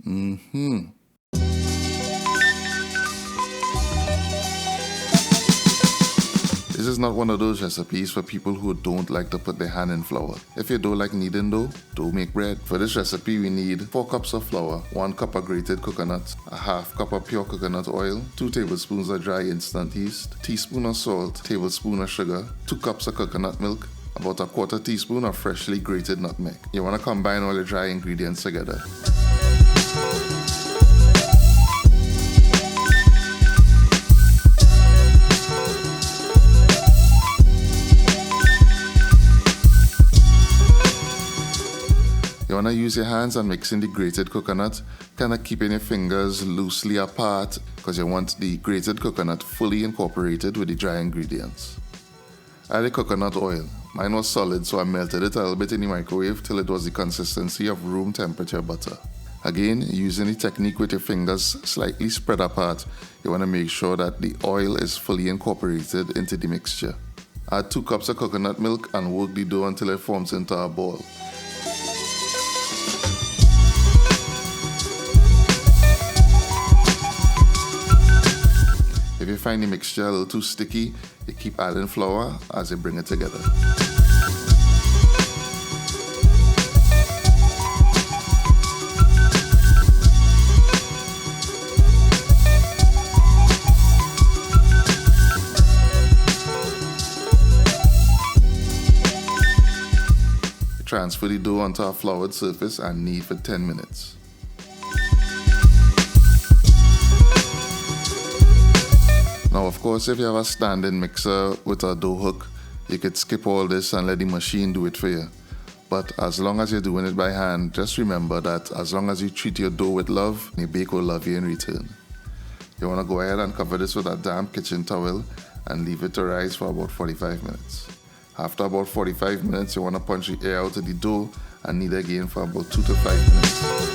Mmhmm. This is not one of those recipes for people who don't like to put their hand in flour. If you don't like kneading dough, don't make bread. For this recipe, we need 4 cups of flour, 1 cup of grated coconut, a half cup of pure coconut oil, 2 tablespoons of dry instant yeast, teaspoon of salt, tablespoon of sugar, 2 cups of coconut milk, about a quarter teaspoon of freshly grated nutmeg. You want to combine all the dry ingredients together. You want to use your hands and mixing the grated coconut, kind of keeping your fingers loosely apart because you want the grated coconut fully incorporated with the dry ingredients. Add the coconut oil. Mine was solid, so I melted it a little bit in the microwave till it was the consistency of room temperature butter. Again, using the technique with your fingers slightly spread apart, you want to make sure that the oil is fully incorporated into the mixture. Add 2 cups of coconut milk and work the dough until it forms into a ball. If you find the mixture a little too sticky, you keep adding flour as you bring it together. Transfer the dough onto a floured surface and knead for 10 minutes. Now, of course, if you have a standing mixer with a dough hook, you could skip all this and let the machine do it for you. But as long as you're doing it by hand, just remember that as long as you treat your dough with love, your bake will love you in return. You want to go ahead and cover this with a damp kitchen towel and leave it to rise for about 45 minutes. After about 45 minutes, you want to punch the air out of the dough and knead again for about 2 to 5 minutes.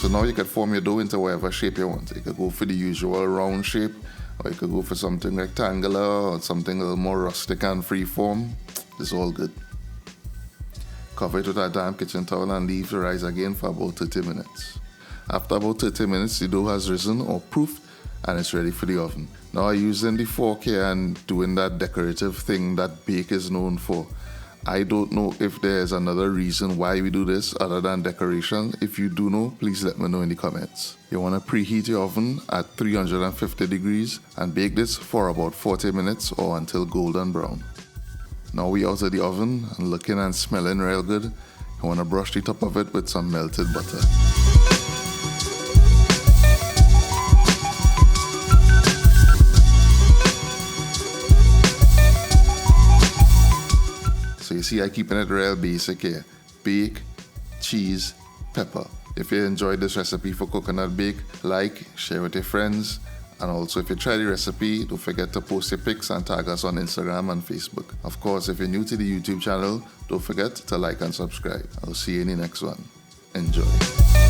So now you can form your dough into whatever shape you want. You could go for the usual round shape, or you could go for something rectangular or something a little more rustic and free form. It's all good. Cover it with a damp kitchen towel and leave to rise again for about 30 minutes. After about 30 minutes, the dough has risen or proofed and it's ready for the oven. Now I'm using the fork here and doing that decorative thing that bake is known for. I don't know if there's another reason why we do this other than decoration. If you do know, please let me know in the comments. You want to preheat your oven at 350 degrees and bake this for about 40 minutes or until golden brown. Now we out of the oven and looking and smelling real good. You want to brush the top of it with some melted butter. So you see, I keeping it real basic here. Bake, cheese, pepper. If you enjoyed this recipe for coconut bake, like, share with your friends. And also, if you try the recipe, don't forget to post your pics and tag us on Instagram and Facebook. Of course, if you're new to the YouTube channel, don't forget to like and subscribe. I'll see you in the next one. Enjoy.